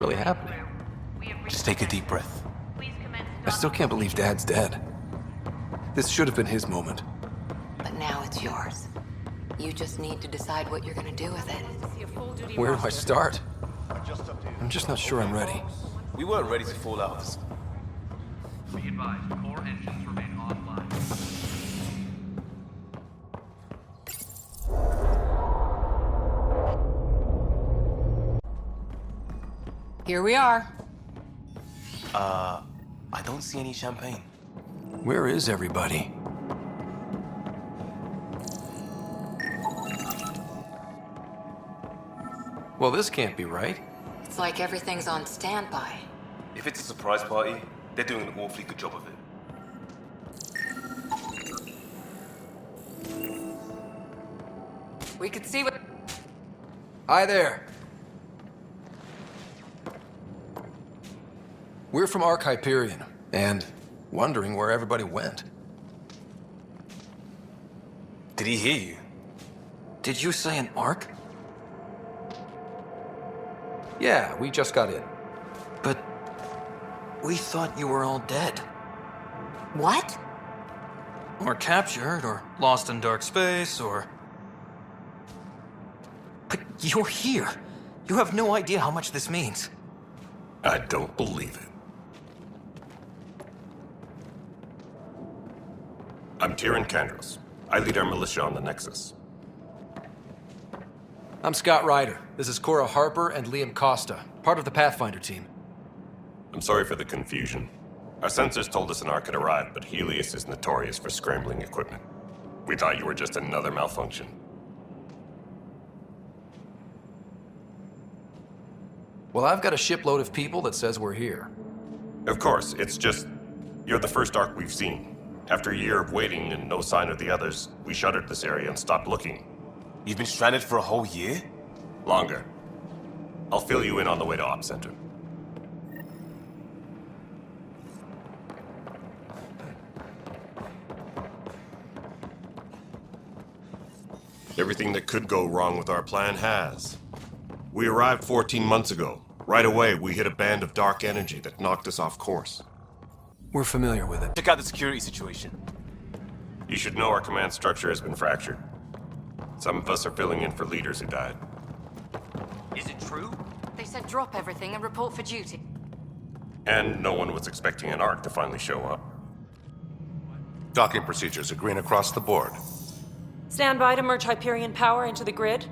really happening. Just take a deep breath. I still can't believe Dad's dead. This should have been his moment. But now it's yours. You just need to decide what you're gonna do with it. Where do I start? I'm just not sure I'm ready. We weren't ready to fall out. Be advised, core engines remain online. Here we are. I don't see any champagne. Where is everybody? Well, this can't be right. It's like everything's on standby. If it's a surprise party, they're doing an awfully good job of it. We could see what... Hi there. We're from Ark Hyperion, and wondering where everybody went. Did he hear you? Did you say an Ark? Yeah, we just got in. But we thought you were all dead. What? Or captured, or lost in dark space, or... But you're here. You have no idea how much this means. I don't believe it. I'm Tyrion Kandros. I lead our militia on the Nexus. I'm Scott Ryder. This is Cora Harper and Liam Costa, part of the Pathfinder team. I'm sorry for the confusion. Our sensors told us an Ark had arrived, but Helios is notorious for scrambling equipment. We thought you were just another malfunction. Well, I've got a shipload of people that says we're here. Of course, it's just... you're the first Ark we've seen. After a year of waiting and no sign of the others, we shuttered this area and stopped looking. You've been stranded for a whole year? Longer. I'll fill you in on the way to Op Center. Everything that could go wrong with our plan has. We arrived 14 months ago. Right away, we hit a band of dark energy that knocked us off course. We're familiar with it. Check out the security situation. You should know our command structure has been fractured. Some of us are filling in for leaders who died. Is it true? They said drop everything and report for duty. And no one was expecting an Ark to finally show up. Docking procedures are green across the board. Stand by to merge Hyperion power into the grid.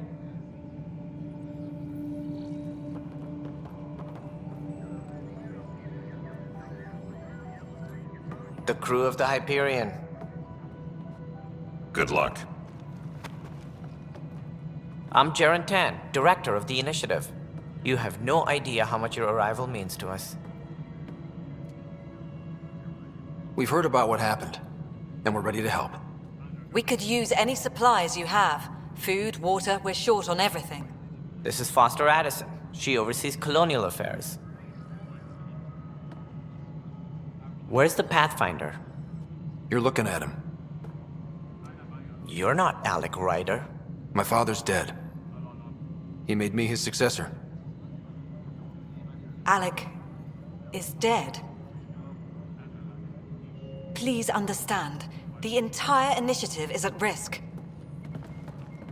The crew of the Hyperion. Good luck. I'm Jaren Tan, director of the initiative. You have no idea how much your arrival means to us. We've heard about what happened, and we're ready to help. We could use any supplies you have. Food, water, we're short on everything. This is Foster Addison. She oversees colonial affairs. Where's the Pathfinder? You're looking at him. You're not Alec Ryder. My father's dead. He made me his successor. Alec is dead. Please understand, the entire initiative is at risk.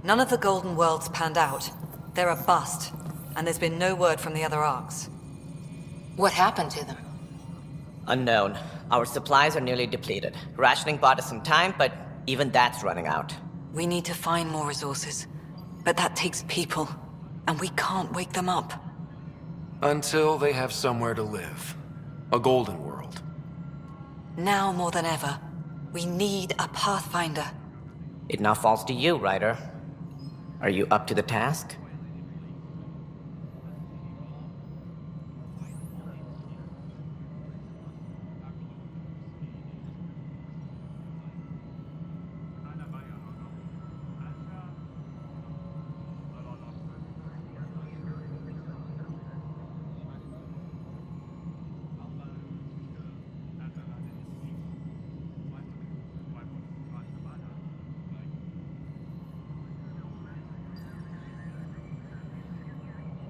None of the Golden Worlds panned out. They're a bust, and there's been no word from the other Arks. What happened to them? Unknown. Our supplies are nearly depleted. Rationing bought us some time, but even that's running out. We need to find more resources, but that takes people, and we can't wake them up. Until they have somewhere to live. A golden world. Now more than ever, we need a Pathfinder. It now falls to you, Ryder. Are you up to the task?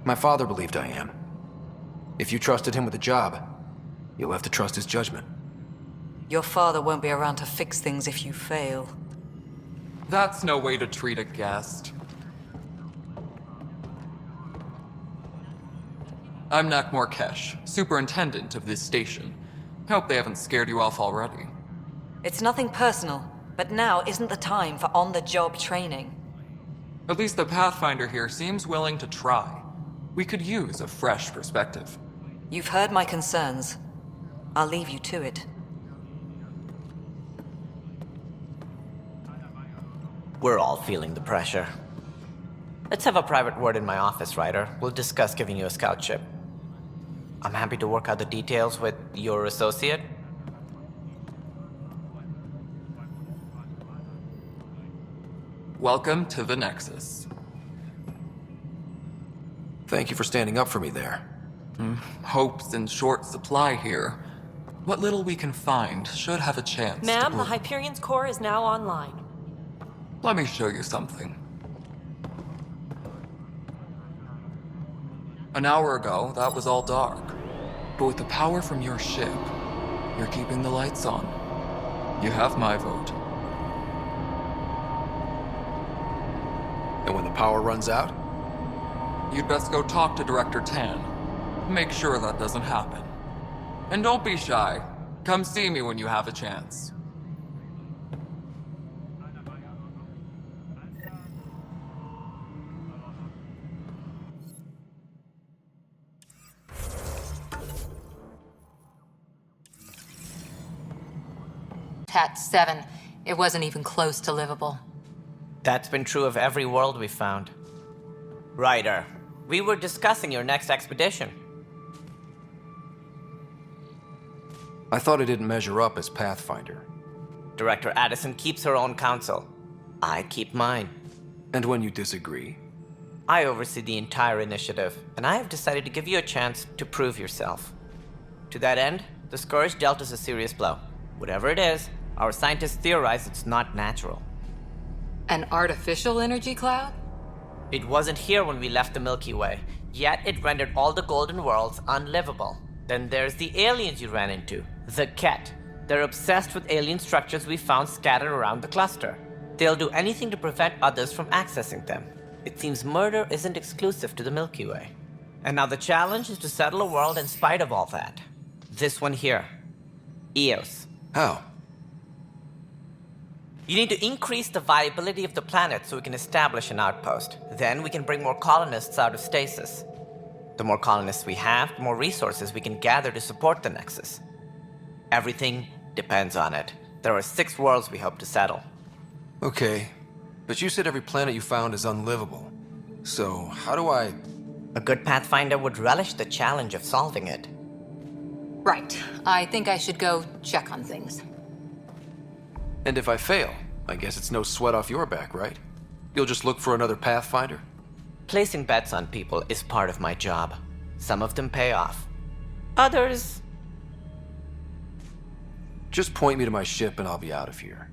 My father believed I am. If you trusted him with a job, you'll have to trust his judgment. Your father won't be around to fix things if you fail. That's no way to treat a guest. I'm Nak Morkesh, superintendent of this station. Hope they haven't scared you off already. It's nothing personal, but now isn't the time for on-the-job training. At least the Pathfinder here seems willing to try. We could use a fresh perspective. You've heard my concerns. I'll leave you to it. We're all feeling the pressure. Let's have a private word in my office, Ryder. We'll discuss giving you a scout ship. I'm happy to work out the details with your associate. Welcome to the Nexus. Thank you for standing up for me there. Hope's in short supply here. What little we can find should have a chance to Ma'am, the bloom. Hyperion's core is now online. Let me show you something. An hour ago, that was all dark. But with the power from your ship, you're keeping the lights on. You have my vote. And when the power runs out? You'd best go talk to Director Tan. Make sure that doesn't happen. And don't be shy. Come see me when you have a chance. Tat 7. It wasn't even close to livable. That's been true of every world we've found. Ryder, we were discussing your next expedition. I thought it didn't measure up as Pathfinder. Director Addison keeps her own counsel. I keep mine. And when you disagree? I oversee the entire initiative, and I have decided to give you a chance to prove yourself. To that end, the Scourge dealt us a serious blow. Whatever it is, our scientists theorize it's not natural. An artificial energy cloud? It wasn't here when we left the Milky Way, yet it rendered all the golden worlds unlivable. Then there's the aliens you ran into, the Ket. They're obsessed with alien structures we found scattered around the cluster. They'll do anything to prevent others from accessing them. It seems murder isn't exclusive to the Milky Way. And now the challenge is to settle a world in spite of all that. This one here. Eos. How? You need to increase the viability of the planet so we can establish an outpost. Then we can bring more colonists out of stasis. The more colonists we have, the more resources we can gather to support the Nexus. Everything depends on it. There are 6 worlds we hope to settle. Okay, but you said every planet you found is unlivable. So, how do I... A good Pathfinder would relish the challenge of solving it. Right. I think I should go check on things. And if I fail, I guess it's no sweat off your back, right? You'll just look for another Pathfinder? Placing bets on people is part of my job. Some of them pay off. Others... Just point me to my ship and I'll be out of here.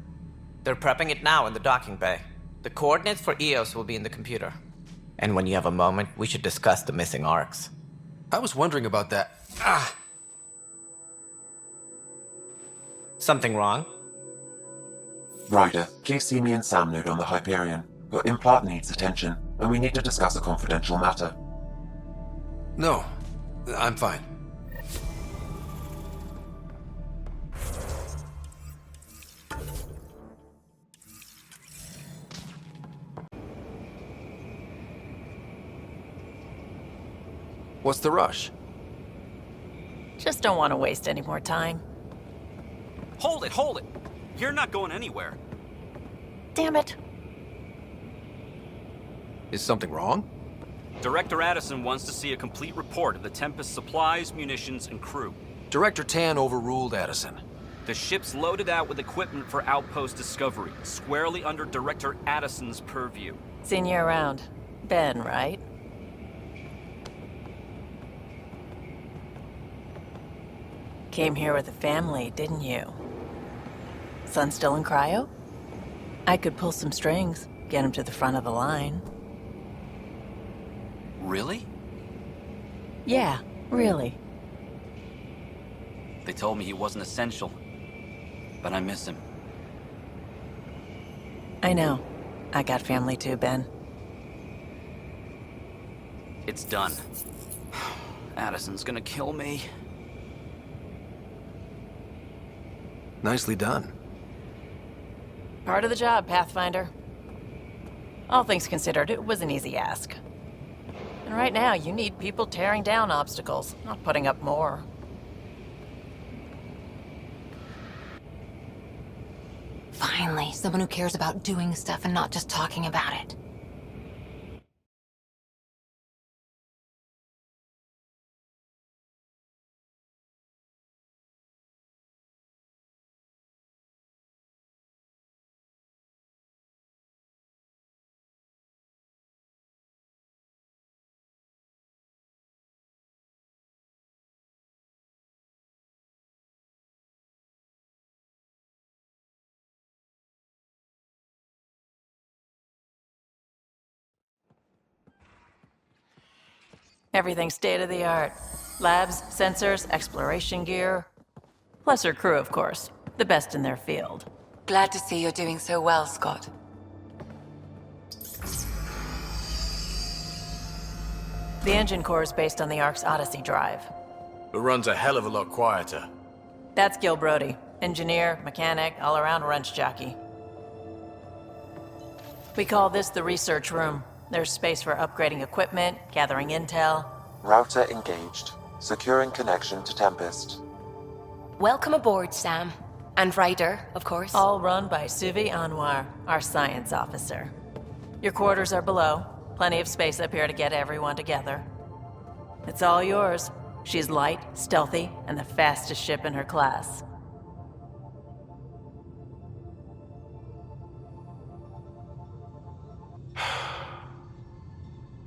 They're prepping it now in the docking bay. The coordinates for Eos will be in the computer. And when you have a moment, we should discuss the missing arcs. I was wondering about that. Something wrong? Ryder, please see me and Sam Node on the Hyperion. Your implant needs attention, and we need to discuss a confidential matter. No, I'm fine. What's the rush? Just don't want to waste any more time. Hold it, hold it! You're not going anywhere. Damn it. Is something wrong? Director Addison wants to see a complete report of the Tempest's supplies, munitions, and crew. Director Tan overruled Addison. The ship's loaded out with equipment for outpost discovery, squarely under Director Addison's purview. Seen you around. Ben, right? Came here with a family, didn't you? Son still in cryo? I could pull some strings, get him to the front of the line. Really? Yeah, Really? They told me he wasn't essential, but I miss him. I know. I got family too, Ben. It's done. Addison's gonna kill me. Nicely done. Part of the job, Pathfinder. All things considered, it was an easy ask. And right now, you need people tearing down obstacles, not putting up more. Finally, someone who cares about doing stuff and not just talking about it. Everything's state-of-the-art. Labs, sensors, exploration gear. Plus her crew, of course. The best in their field. Glad to see you're doing so well, Scott. The engine core is based on the Ark's Odyssey drive. It runs a hell of a lot quieter. That's Gil Brody. Engineer, mechanic, all-around wrench jockey. We call this the research room. There's space for upgrading equipment, gathering intel. Router engaged. Securing connection to Tempest. Welcome aboard, Sam. And Ryder, of course. All run by Suvi Anwar, our science officer. Your quarters are below. Plenty of space up here to get everyone together. It's all yours. She's light, stealthy, and the fastest ship in her class.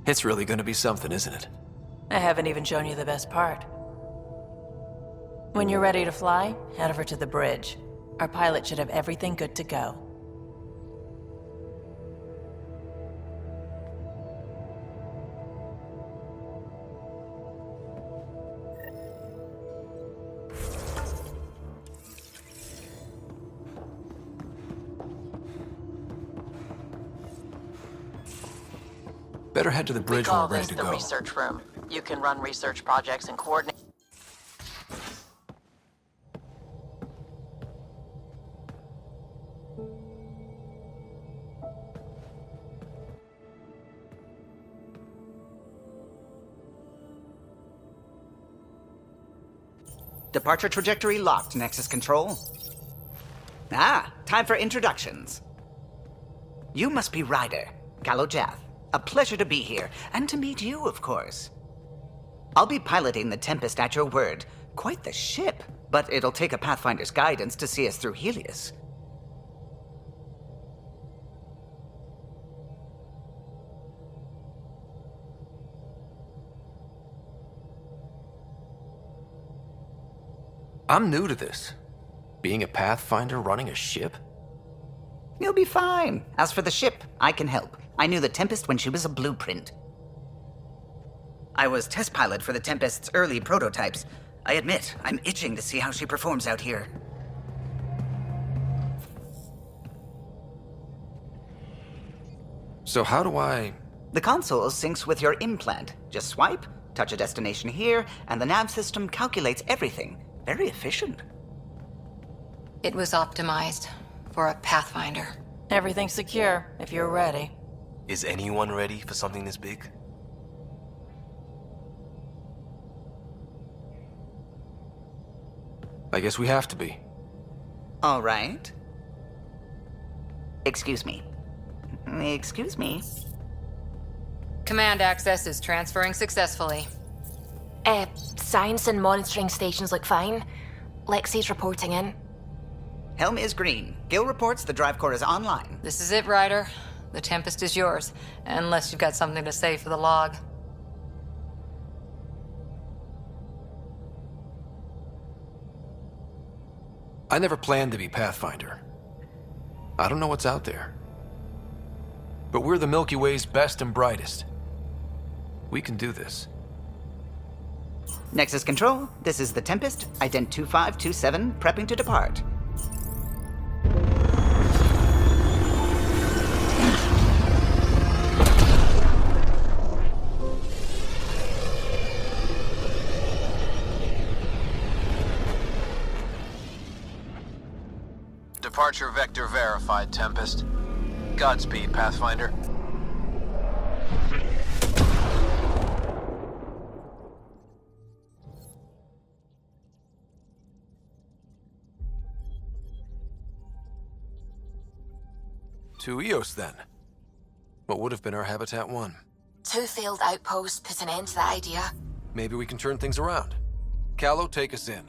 It's really gonna be something, isn't it? I haven't even shown you the best part. When you're ready to fly, head over to the bridge. Our pilot should have everything good to go. Better head to the bridge when we're ready to go. Research room. You can run research projects and coordinate. Departure trajectory locked, Nexus Control. Ah, time for introductions. You must be Ryder, Galojath. A pleasure to be here, and to meet you, of course. I'll be piloting the Tempest at your word. Quite the ship, but it'll take a Pathfinder's guidance to see us through Helios. I'm new to this. Being a Pathfinder running a ship? You'll be fine. As for the ship, I can help. I knew the Tempest when she was a blueprint. I was test pilot for the Tempest's early prototypes. I admit, I'm itching to see how she performs out here. So how do I... The console syncs with your implant. Just swipe, touch a destination here, and the nav system calculates everything. Very efficient. It was optimized for a Pathfinder. Everything's secure, if you're ready. Is anyone ready for something this big? I guess we have to be. All right. Excuse me. Excuse me. Command access is transferring successfully. Science and monitoring stations look fine. Lexi's reporting in. Helm is green. Gil reports the drive core is online. This is it, Ryder. The Tempest is yours, unless you've got something to say for the log. I never planned to be Pathfinder. I don't know what's out there. But we're the Milky Way's best and brightest. We can do this. Nexus Control, this is the Tempest, ident 2527, prepping to depart. Departure vector verified, Tempest. Godspeed, Pathfinder. To Eos, then. What would have been our Habitat 1? 2 failed outposts put an end to that idea. Maybe we can turn things around. Callow, take us in.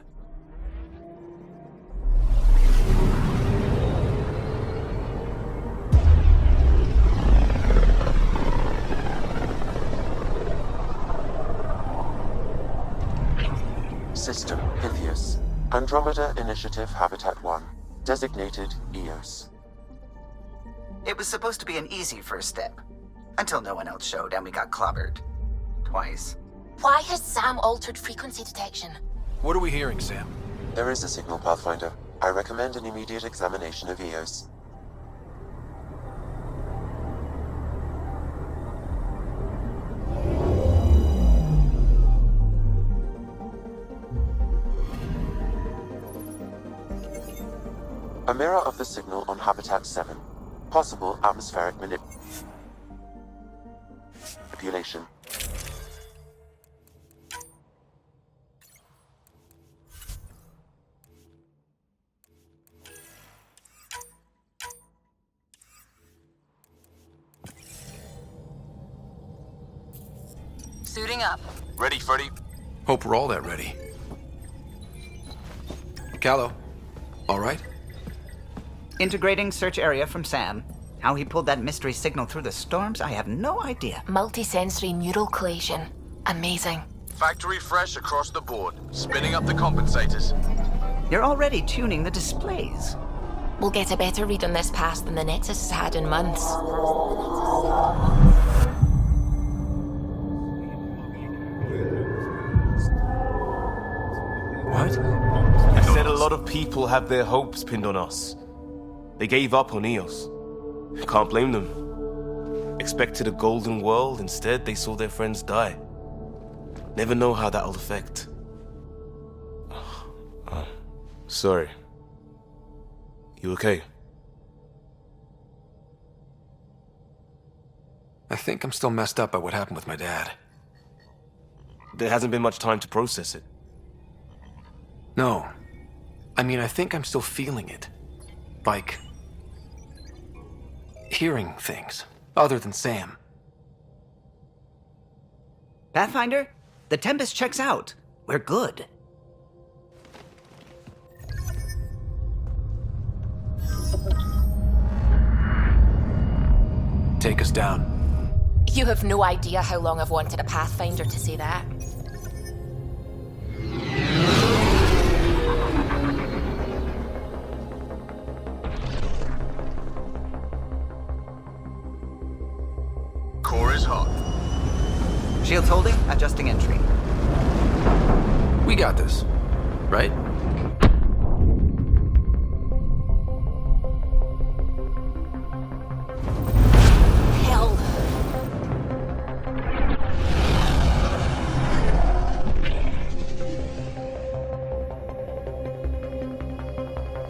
System, Pythias. Andromeda Initiative Habitat 1. Designated Eos. It was supposed to be an easy first step. Until no one else showed and we got clobbered. Twice. Why has Sam altered frequency detection? What are we hearing, Sam? There is a signal, Pathfinder. I recommend an immediate examination of Eos. A mirror of the signal on Habitat 7. Possible atmospheric manipulation. Suiting up. Ready, Freddy? Hope we're all that ready. Callow, all right? Integrating search area from Sam. How he pulled that mystery signal through the storms, I have no idea. Multisensory neural collation. Amazing. Factory fresh across the board. Spinning up the compensators. You're already tuning the displays. We'll get a better read on this pass than the Nexus has had in months. What? I said a lot of people have their hopes pinned on us. They gave up on Eos. Can't blame them. Expected a golden world, instead they saw their friends die. Never know how that'll affect. Sorry. You okay? I think I'm still messed up by what happened with my dad. There hasn't been much time to process it. No. I mean, I think I'm still feeling it. Like... hearing things, other than Sam. Pathfinder, the Tempest checks out. We're good. Take us down. You have no idea how long I've wanted a Pathfinder to say that. Core is hot. Shields holding, adjusting entry. We got this, right? Hell.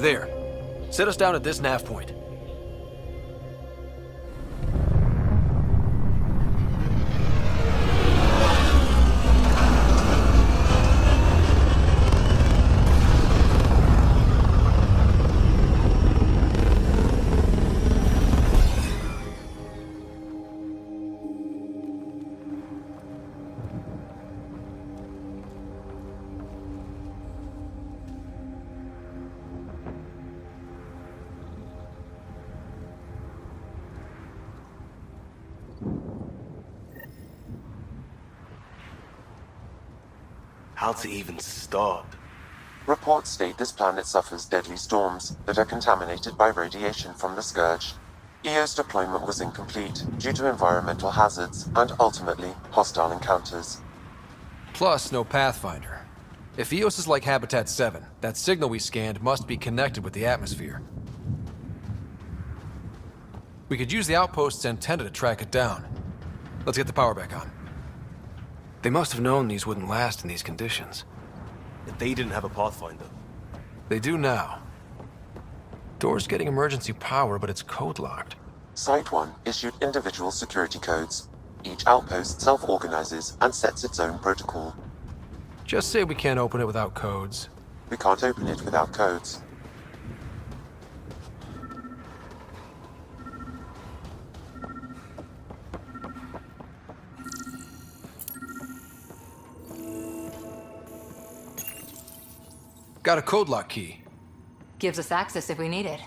There. Set us down at this nav point. How to even start? Reports state this planet suffers deadly storms that are contaminated by radiation from the Scourge. EO's deployment was incomplete due to environmental hazards and ultimately hostile encounters. Plus, no Pathfinder. If EOS is like Habitat 7, that signal we scanned must be connected with the atmosphere. We could use the outpost's antenna to track it down. Let's get the power back on. They must have known these wouldn't last in these conditions. They didn't have a Pathfinder. They do now. Door's getting emergency power, but it's code-locked. Site 1 issued individual security codes. Each outpost self-organizes and sets its own protocol. Just say we can't open it without codes. We can't open it without codes. Got a code lock key. Gives us access if we need it.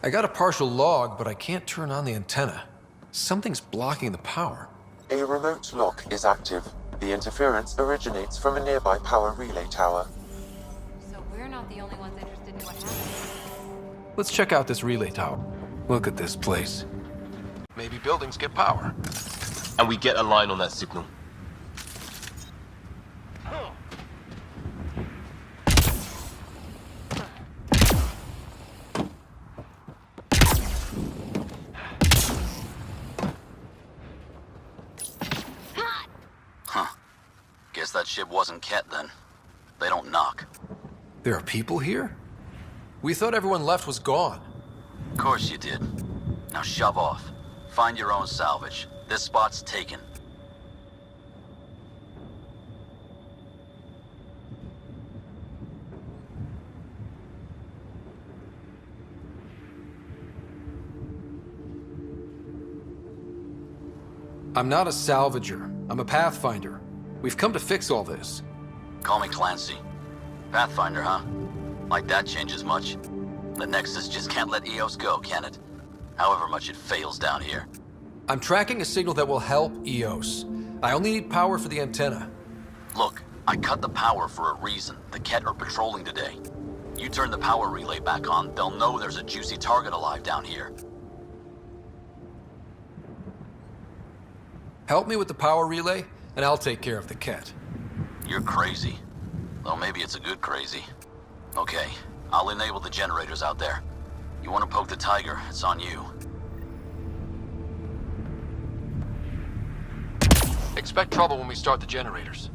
I got a partial log, but I can't turn on the antenna. Something's blocking the power. A remote lock is active. The interference originates from a nearby power relay tower. So we're not the only ones interested in what happened. Let's check out this relay tower. Look at this place. Maybe buildings get power. And we get a line on that signal. Guess that ship wasn't Ket then. They don't knock. There are people here? We thought everyone left was gone. Of course you did. Now shove off. Find your own salvage. This spot's taken. I'm not a salvager. I'm a Pathfinder. We've come to fix all this. Call me Clancy. Pathfinder, huh? Like that changes much. The Nexus just can't let EOS go, can it? However much it fails down here. I'm tracking a signal that will help EOS. I only need power for the antenna. Look, I cut the power for a reason. The Ket are patrolling today. You turn the power relay back on, they'll know there's a juicy target alive down here. Help me with the power relay, and I'll take care of the Ket. You're crazy. Well, maybe it's a good crazy. Okay, I'll enable the generators out there. You want to poke the tiger, it's on you. Expect trouble when we start the generators.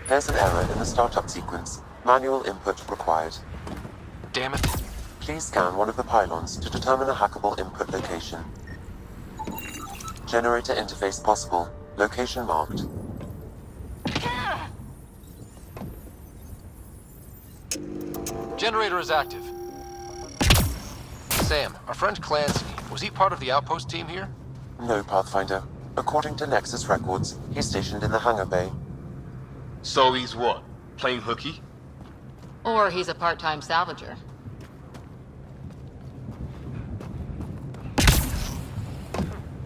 There's an error in the startup sequence. Manual input required. Damn it. Please scan one of the pylons to determine a hackable input location. Generator interface possible. Location marked. Generator is active. Sam, our friend Clancy, was he part of the outpost team here? No, Pathfinder. According to Nexus records, he's stationed in the hangar bay. So he's what? Playing hooky? Or he's a part-time salvager.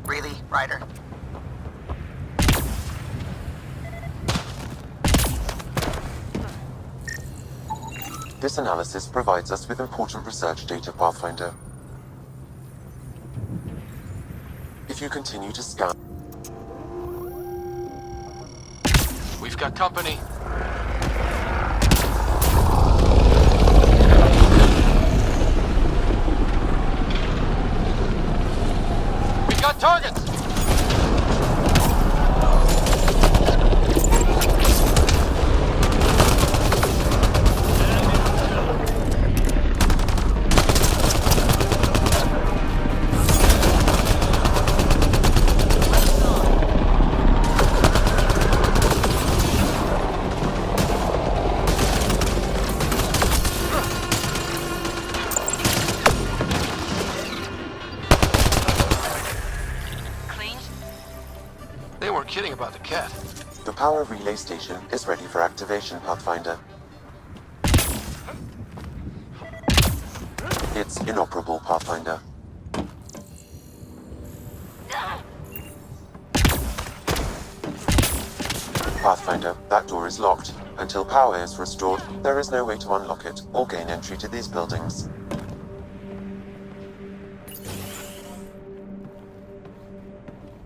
Really, Ryder? This analysis provides us with important research data, Pathfinder. If you continue to scan... We've got company. We've got targets! kidding about the cat. The power relay station is ready for activation, Pathfinder. It's inoperable, Pathfinder. Pathfinder, that door is locked. Until power is restored, there is no way to unlock it or gain entry to these buildings.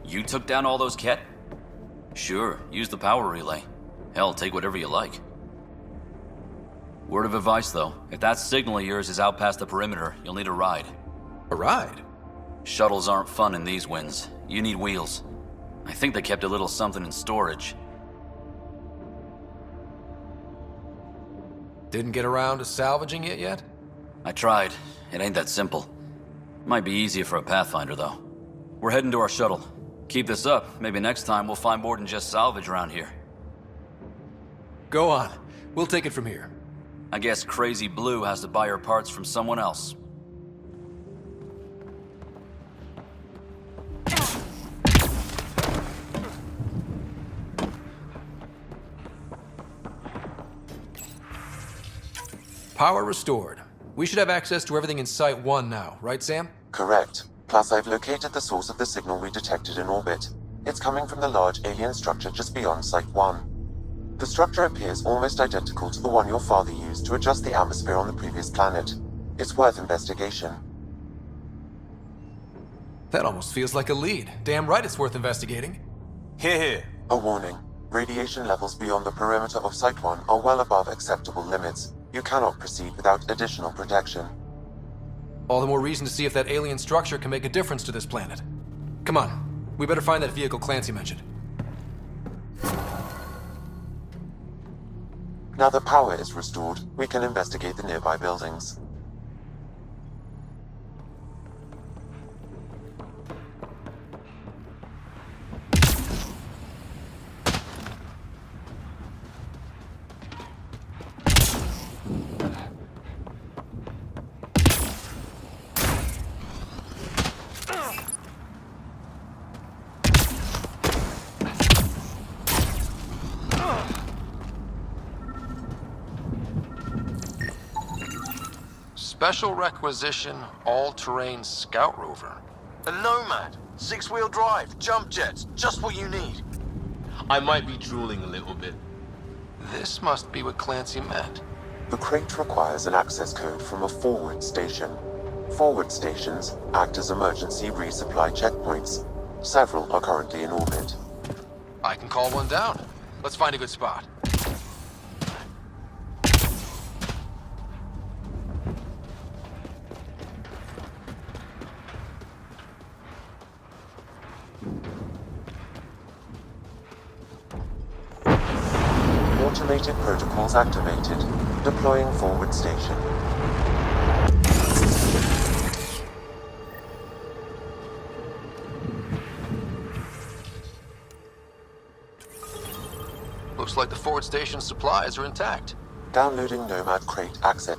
You took down all those Ket? Sure, use the power relay. Hell, take whatever you like. Word of advice, though. If that signal of yours is out past the perimeter, you'll need a ride. A ride? Shuttles aren't fun in these winds. You need wheels. I think they kept a little something in storage. Didn't get around to salvaging it yet? I tried. It ain't that simple. Might be easier for a Pathfinder, though. We're heading to our shuttle. Keep this up. Maybe next time we'll find more than just salvage around here. Go on. We'll take it from here. I guess Crazy Blue has to buy her parts from someone else. Power restored. We should have access to everything in Site 1 now, right, Sam? Correct. Plus, I've located the source of the signal we detected in orbit. It's coming from the large alien structure just beyond Site 1. The structure appears almost identical to the one your father used to adjust the atmosphere on the previous planet. It's worth investigation. That almost feels like a lead. Damn right it's worth investigating. Here. A warning. Radiation levels beyond the perimeter of Site 1 are well above acceptable limits. You cannot proceed without additional protection. All the more reason to see if that alien structure can make a difference to this planet. Come on, we better find that vehicle Clancy mentioned. Now that power is restored, we can investigate the nearby buildings. Special requisition, all-terrain scout rover. A Nomad, 6-wheel drive, jump jets, just what you need. I might be drooling a little bit. This must be what Clancy meant. The crate requires an access code from a forward station. Forward stations act as emergency resupply checkpoints. Several are currently in orbit. I can call one down. Let's find a good spot. Automated protocols activated. Deploying forward station. Looks like the forward station's supplies are intact. Downloading Nomad crate access.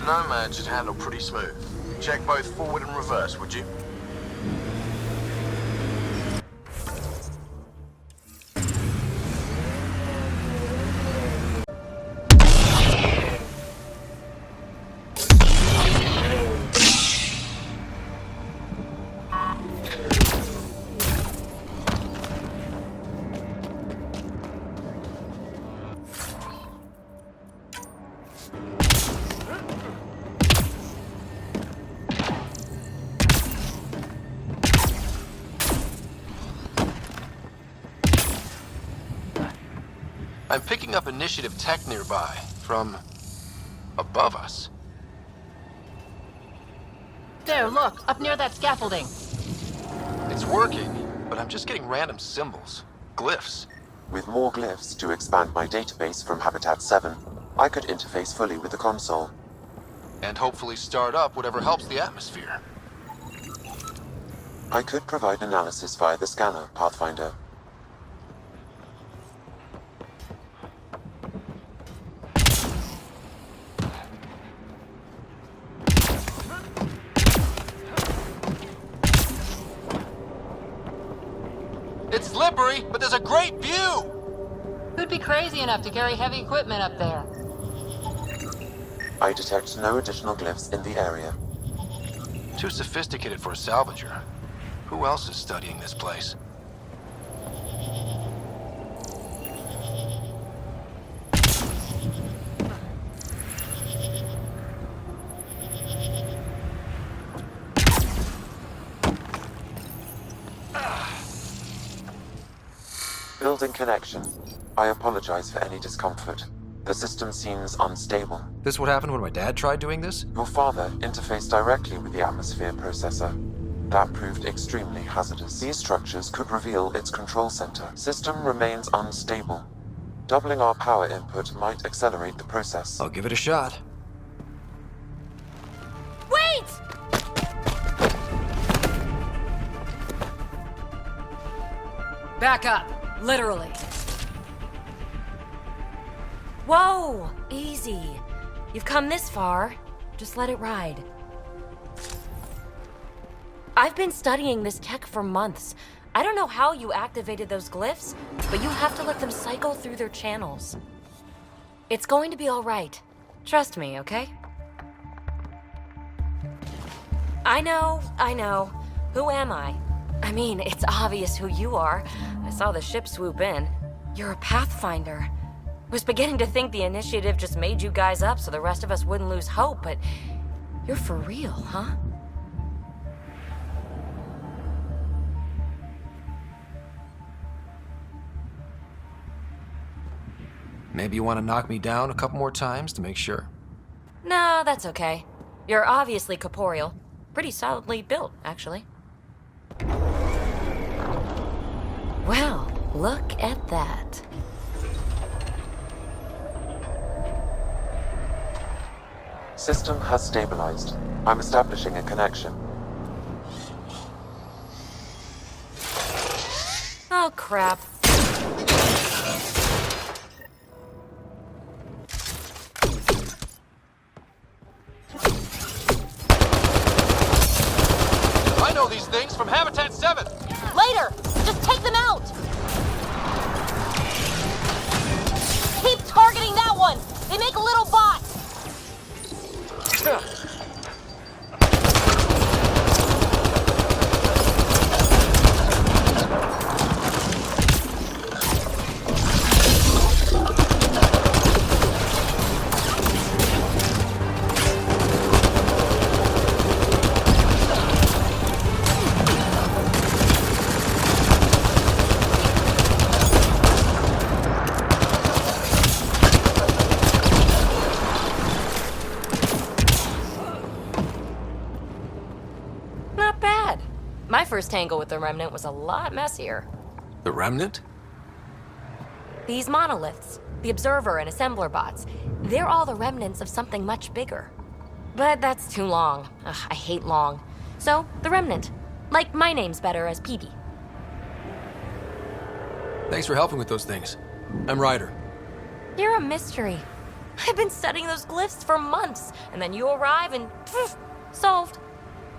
Nomad should handle pretty smooth. Check both forward and reverse, would you? I'm picking up initiative tech nearby, from above us. There, look, up near that scaffolding. It's working, but I'm just getting random symbols, glyphs. With more glyphs to expand my database from Habitat 7, I could interface fully with the console. And hopefully start up whatever helps the atmosphere. I could provide analysis via the scanner, Pathfinder. It's slippery, but there's a great view! Who'd be crazy enough to carry heavy equipment up there? I detect no additional glyphs in the area. Too sophisticated for a salvager. Who else is studying this place? Building connection. I apologize for any discomfort. The system seems unstable. This what happened when my dad tried doing this? Your father interfaced directly with the atmosphere processor. That proved extremely hazardous. These structures could reveal its control center. System remains unstable. Doubling our power input might accelerate the process. I'll give it a shot. Wait! Back up. Literally. Whoa! Easy. You've come this far. Just let it ride. I've been studying this tech for months. I don't know how you activated those glyphs, but you have to let them cycle through their channels. It's going to be all right. Trust me, okay? I know. Who am I? I mean, it's obvious who you are. I saw the ship swoop in. You're a Pathfinder. Was beginning to think the initiative just made you guys up so the rest of us wouldn't lose hope, but you're for real, huh? Maybe you want to knock me down a couple more times to make sure? No, that's okay. You're obviously corporeal. Pretty solidly built, actually. Well, look at that. System has stabilized. I'm establishing a connection. Oh, crap. I know these things from Habitat 7! Later! Just take them out! Keep targeting that one! They make little bots! Not bad. My first tangle with the Remnant was a lot messier. The Remnant? These monoliths, the Observer and Assembler bots, they're all the remnants of something much bigger. But that's too long. Ugh, I hate long. So, the Remnant. Like, my name's better as PB. Thanks for helping with those things. I'm Ryder. You're a mystery. I've been studying those glyphs for months, and then you arrive and poof, solved.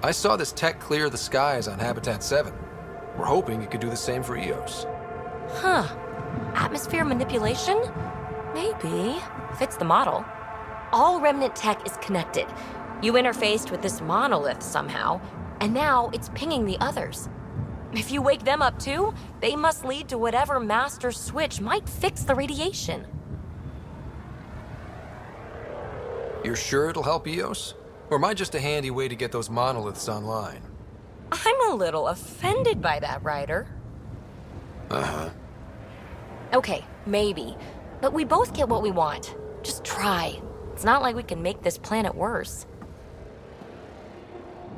I saw this tech clear the skies on Habitat 7. We're hoping it could do the same for EOS. Huh. Atmosphere manipulation? Maybe. Fits the model. All Remnant tech is connected. You interfaced with this monolith somehow, and now it's pinging the others. If you wake them up too, they must lead to whatever master switch might fix the radiation. You're sure it'll help EOS? Or am I just a handy way to get those monoliths online? I'm a little offended by that, Ryder. Uh-huh. Okay, maybe. But we both get what we want. Just try. It's not like we can make this planet worse.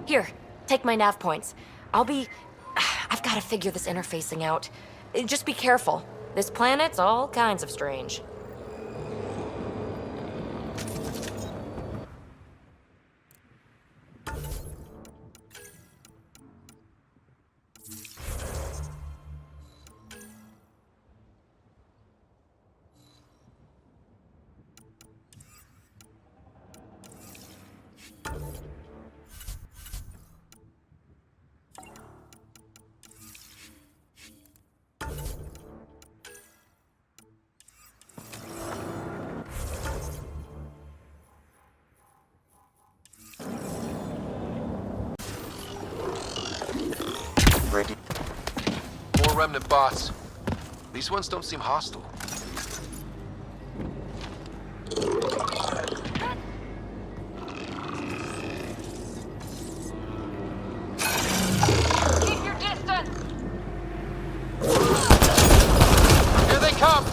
Here, take my nav points. I've got to figure this interfacing out. Just be careful. This planet's all kinds of strange. Ready. More remnant bots. These ones don't seem hostile. Keep your distance! Here they come!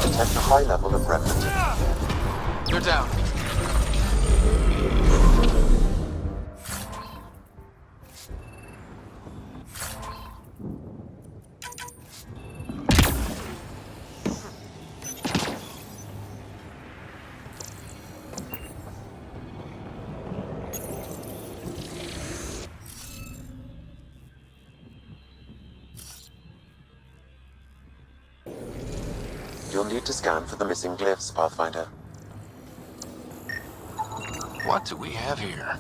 Detect a high level of remnant. They're down. You'll need to scan for the missing glyphs, Pathfinder. What do we have here?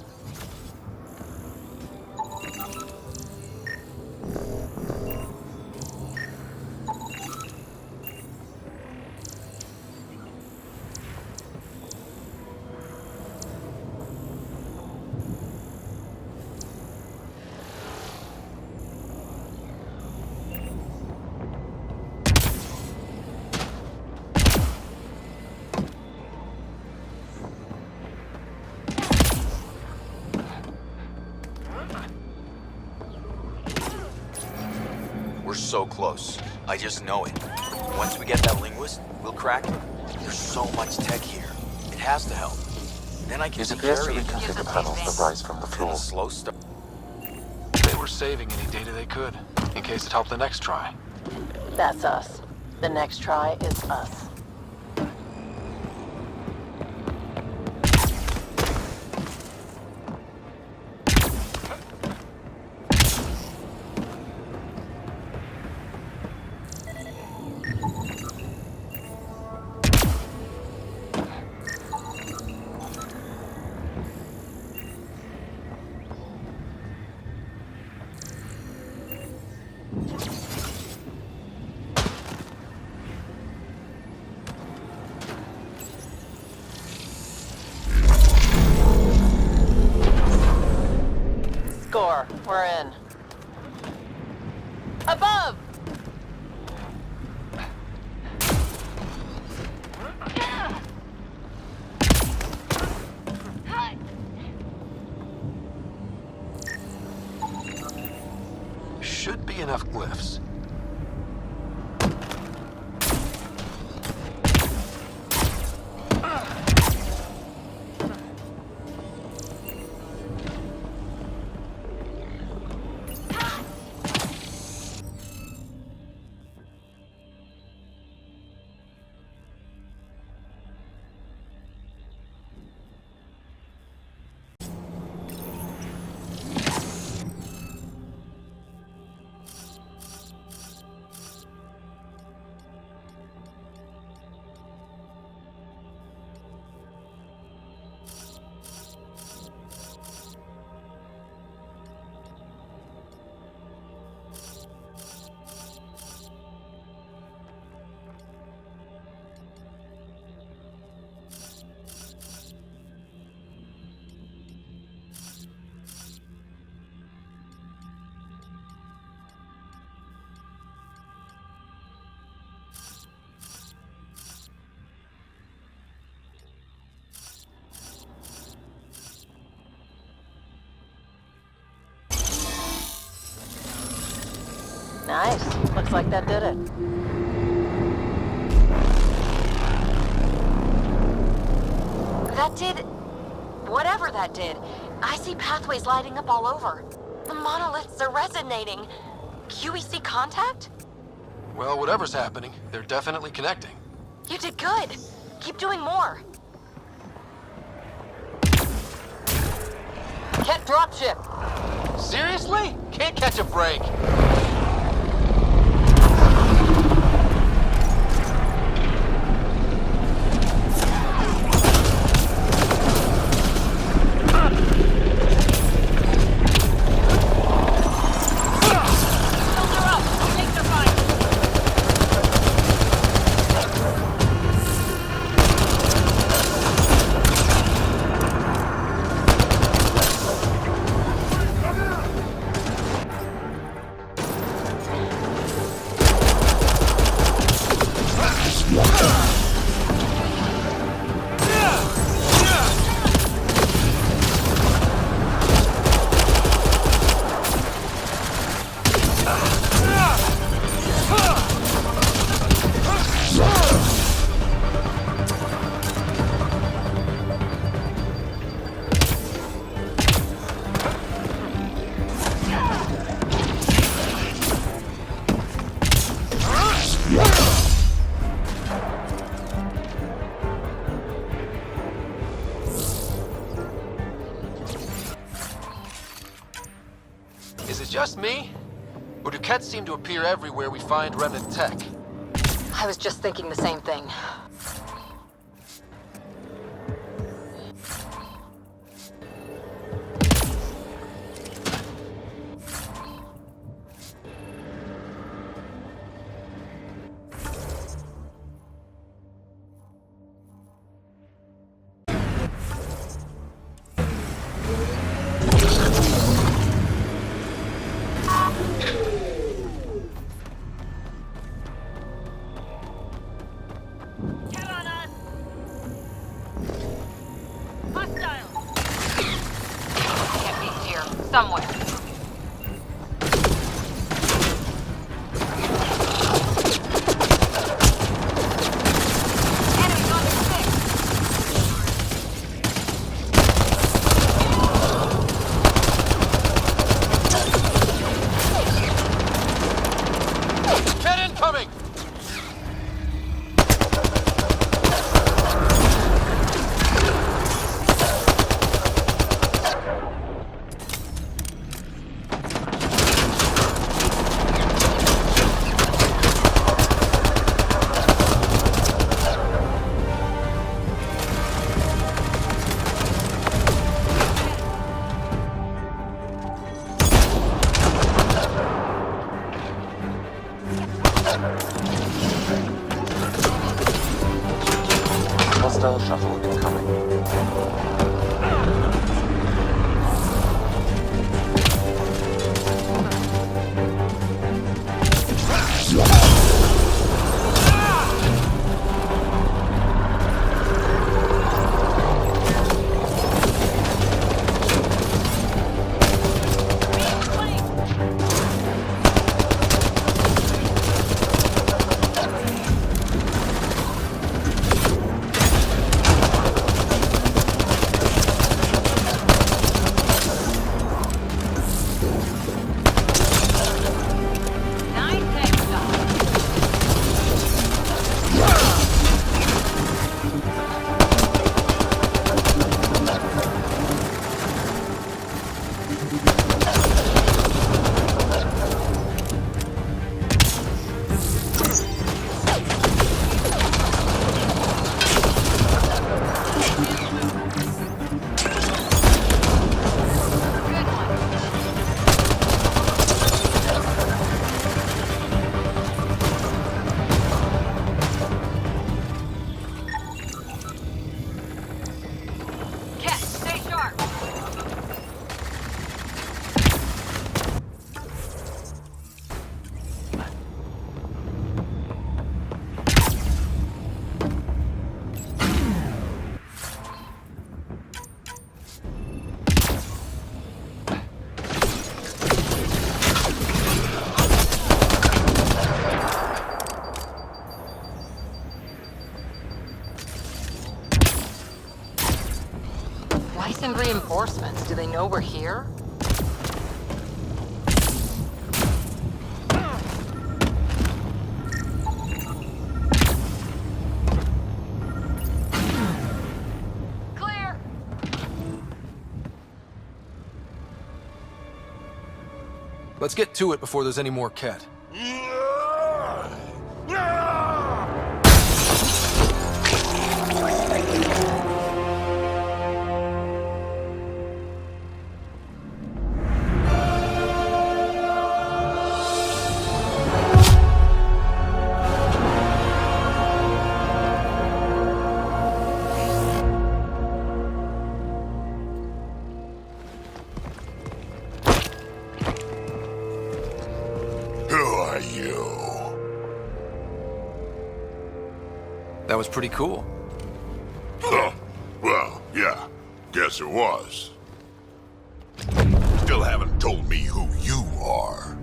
We're so close. I just know it. Once we get that linguist, we'll crack it. There's so much tech here. It has to help. Then I can It appears to reconfigure panels that rise from the floor. Slow start. They were saving any data they could, in case it helped the next try. That's us. The next try is us. Score. We're in. Above! Should be enough glyphs. Looks like that did it. That did... whatever that did. I see pathways lighting up all over. The monoliths are resonating. QEC contact? Well, whatever's happening, they're definitely connecting. You did good. Keep doing more. Can't dropship. Seriously? Can't catch a break. Is it just me? Or do Kets seem to appear everywhere we find remnant tech? I was just thinking the same thing. Somewhere. Hostile shuttle incoming. send reinforcements? Do they know we're here? Clear! Let's get to it before there's any more Ket. That was pretty cool. Huh. Well, yeah. Guess it was. Still haven't told me who you are.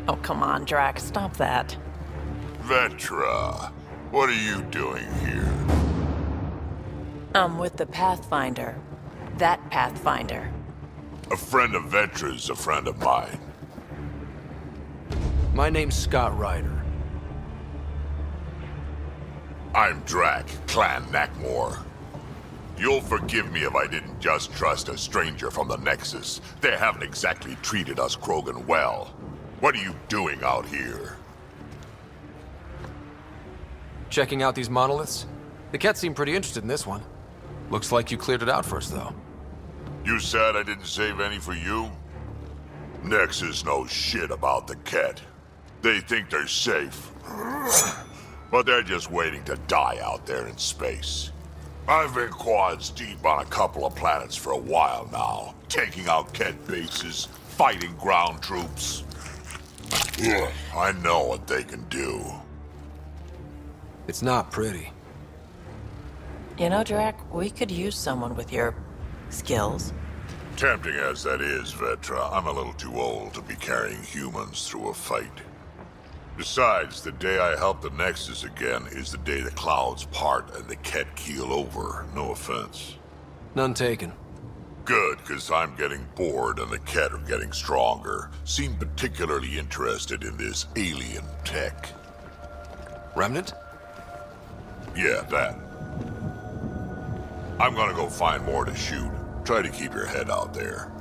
Oh, come on, Drax. Stop that. Vetra, what are you doing here? I'm with the Pathfinder. That Pathfinder. A friend of Vetra's a friend of mine. My name's Scott Ryder. I'm Drac, Clan Nakmor. You'll forgive me if I didn't just trust a stranger from the Nexus. They haven't exactly treated us Krogan well. What are you doing out here? Checking out these monoliths? The Ket seem pretty interested in this one. Looks like you cleared it out first, though. You said I didn't save any for you? Nexus knows shit about the Ket. They think they're safe. But they're just waiting to die out there in space. I've been quads deep on a couple of planets for a while now, taking out Ket bases, fighting ground troops. I know what they can do. It's not pretty. You know, Drac, we could use someone with your skills. Tempting as that is, Vetra, I'm a little too old to be carrying humans through a fight. Besides, the day I help the Nexus again is the day the clouds part and the Ket keel over. No offense. None taken. Good, because I'm getting bored and the Ket are getting stronger. Seem particularly interested in this alien tech. Remnant? Yeah, that. I'm gonna go find more to shoot. Try to keep your head out there.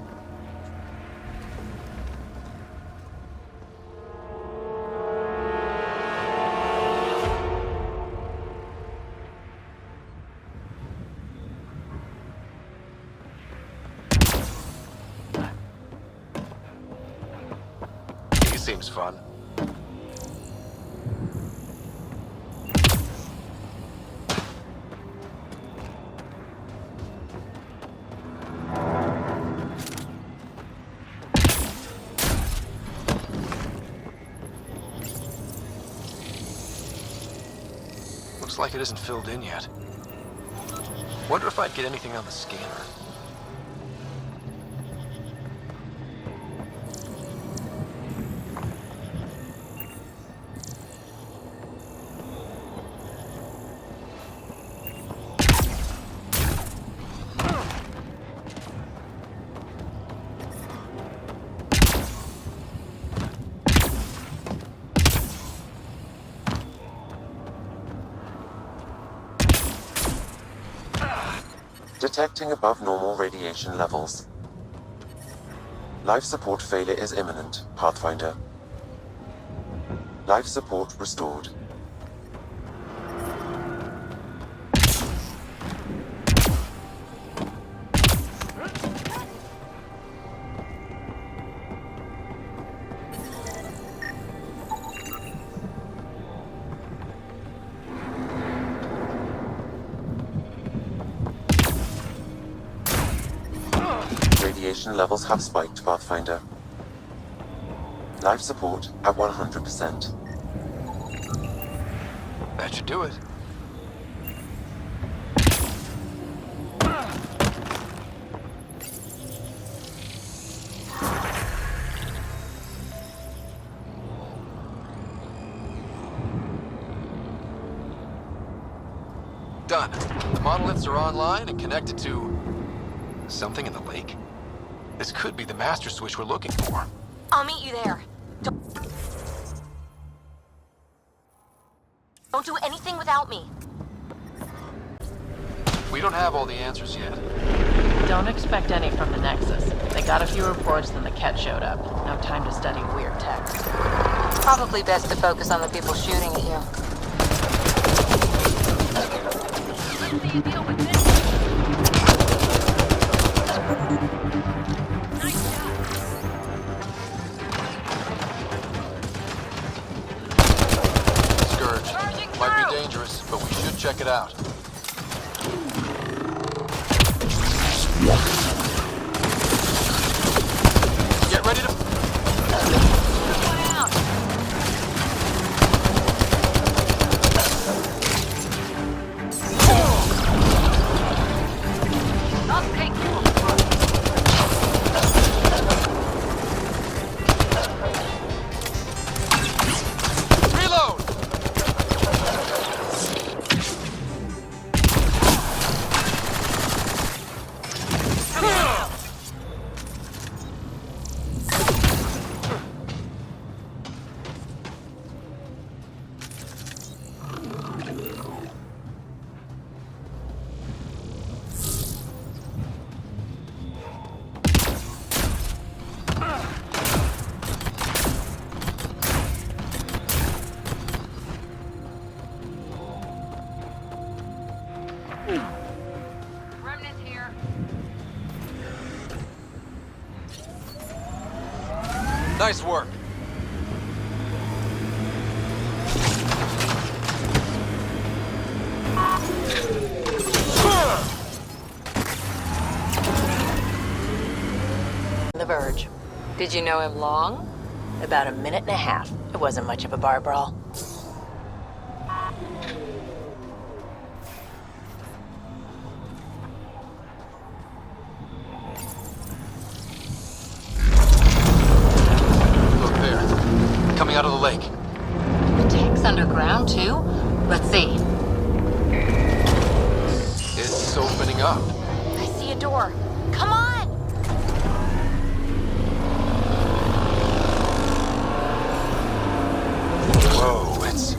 Seems fun. Looks like it isn't filled in yet. Wonder if I'd get anything on the scanner. Detecting above normal radiation levels. Life support failure is imminent, Pathfinder. Life support restored. Radiation levels have spiked, Pathfinder. Life support at 100%. That should do it. Done. The monoliths are online and connected to Something in the lake? This could be the master switch we're looking for. I'll meet you there. Don't do anything without me. We don't have all the answers yet. Don't expect any from the Nexus. They got a few reports, then the Ket showed up. No time to study weird tech. Probably best to focus on the people shooting at you. Scourge. Might be dangerous, but we should check it out. Get ready to... Nice work. The Verge. Did you know him long? About a minute and a half. It wasn't much of a bar brawl. Look there. Coming out of the lake. The tech's underground, too? Let's see. It's opening up. I see a door. Come on! Whoa, it's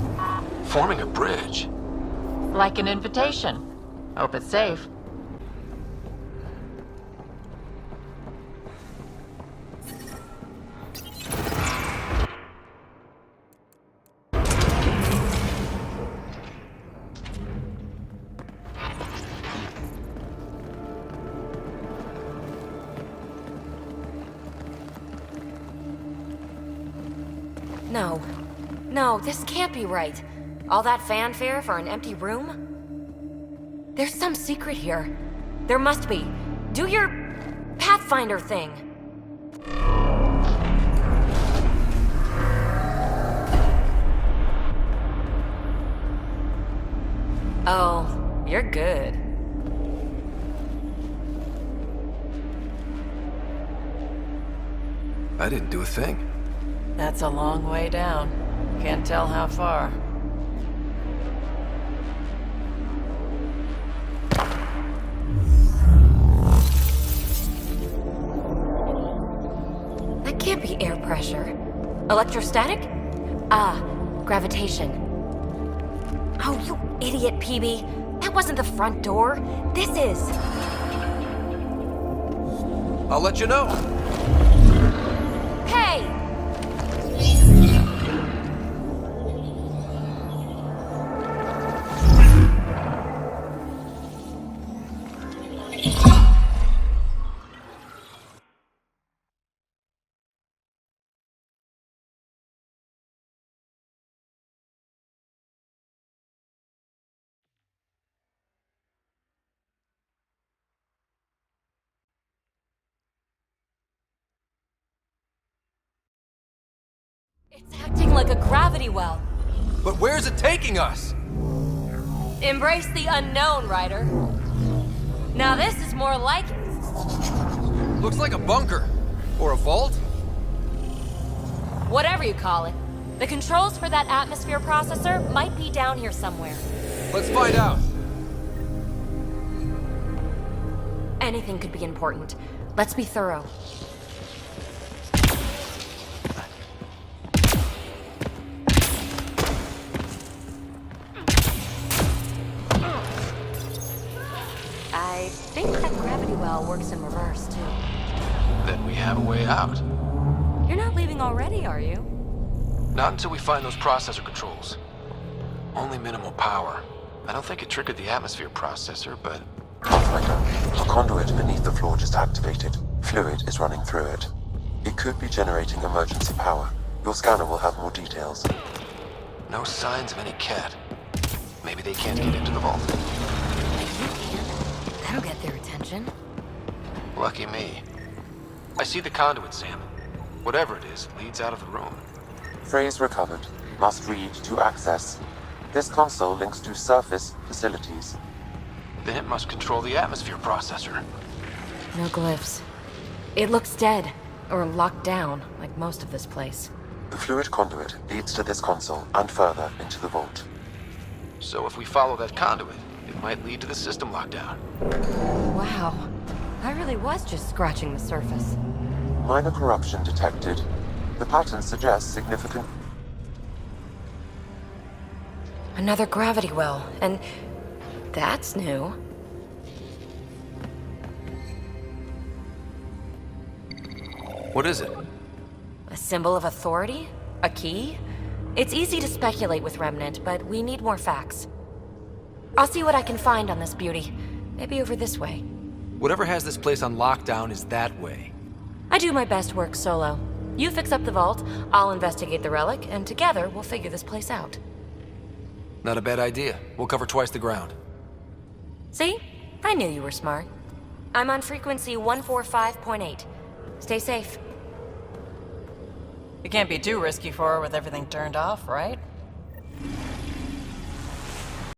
forming a bridge. Like an invitation. Hope it's safe. No. No, this can't be right. All that fanfare for an empty room? There's some secret here. There must be. Do your Pathfinder thing. Oh, you're good. I didn't do a thing. That's a long way down. Can't tell how far. That can't be air pressure. Electrostatic? Ah, gravitation. Oh, you idiot, PB. That wasn't the front door. This is. I'll let you know. Hey! It's acting like a gravity well. But where's it taking us? Embrace the unknown, Ryder. Now this is more like it. Looks like a bunker. Or a vault? Whatever you call it. The controls for that atmosphere processor might be down here somewhere. Let's find out. anything could be important. Let's be thorough. I think that gravity well works in reverse, too. Then we have a way out. You're not leaving already, are you? Not until we find those processor controls. Only minimal power. I don't think it triggered the atmosphere processor, but... Pathfinder, a conduit beneath the floor just activated. Fluid is running through it. It could be generating emergency power. Your scanner will have more details. No signs of any cat. Maybe they can't get into the vault. That'll get their attention. Lucky me. I see the conduit, Sam. Whatever it is, leads out of the room. Phrase recovered. Must read to access. This console links to surface facilities. Then it must control the atmosphere processor. No glyphs. It looks dead, or locked down, like most of this place. The fluid conduit leads to this console and further into the vault. So if we follow that conduit, it might lead to the system lockdown. Wow. I really was just scratching the surface. Minor corruption detected. The pattern suggests significant... Another gravity well, and that's new. What is it? A symbol of authority? A key? It's easy to speculate with Remnant, but we need more facts. I'll see what I can find on this beauty. Maybe over this way. Whatever has this place on lockdown is that way. I do my best work solo. You fix up the vault, I'll investigate the relic, and together we'll figure this place out. Not a bad idea. We'll cover twice the ground. See? I knew you were smart. I'm on frequency 145.8. Stay safe. It can't be too risky for her with everything turned off, right?